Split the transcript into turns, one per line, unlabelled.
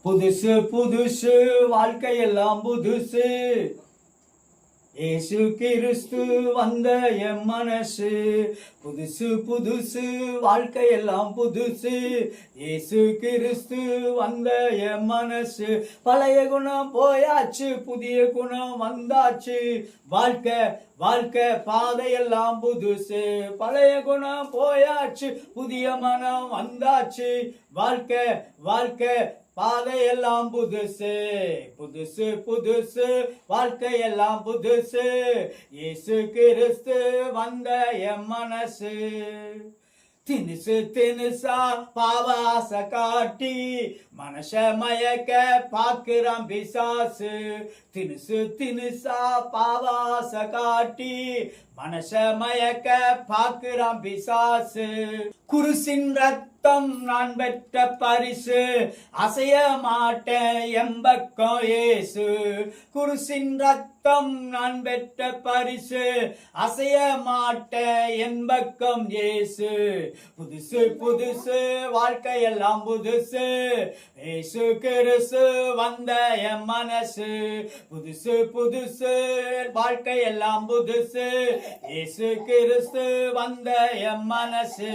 புதுசு புதுசு வாழ்க்கையெல்லாம் புதுசு. இயேசு கிறிஸ்து வந்த என் மனசு. புதுசு புதுசு வாழ்க்கையெல்லாம் புதுசு. இயேசு கிறிஸ்து வந்த என் மனசு. பழைய குணம் போயாச்சு, புதிய குணம் வந்தாச்சு. வாழ்க்கை வாழ்க்கை பாதையெல்லாம் புதுசு. பழைய குணம் போயாச்சு, புதிய மனம் வந்தாச்சு. வாழ்க்கை வாழ்க்கை பாதையெல்லாம் புதுசு. புதுசு புதுசு வாழ்க்கையெல்லாம் புதுசு. இயேசு கிறிஸ்து வந்த என் மனசு. தினுசு தினுசா பாவாச காட்டி மனச மயக்க பாக்குறான் பிசாசு. தினுசு தினுசா பாவாச காட்டி மனச மயக்க பாக்குறான் பிசாசு. குருசின் ரத்தம் நான் பெற்ற பரிசு. அசைய மாட்டேன் எம்பக்கம் இயேசு. குருசின் ரத்தம் நான் பெற்ற பரிசு. அசைய மாட்டேன் என்பக்கம் இயேசு. புதுசு புதுசு வாழ்க்கையெல்லாம் புதுசு. இயேசு கிறிஸ்து வந்த என் மனசு. புதுசு புதுசு வாழ்க்கையெல்லாம் புதுசு. இயேசு கிறிஸ்து வந்த என் மனசு.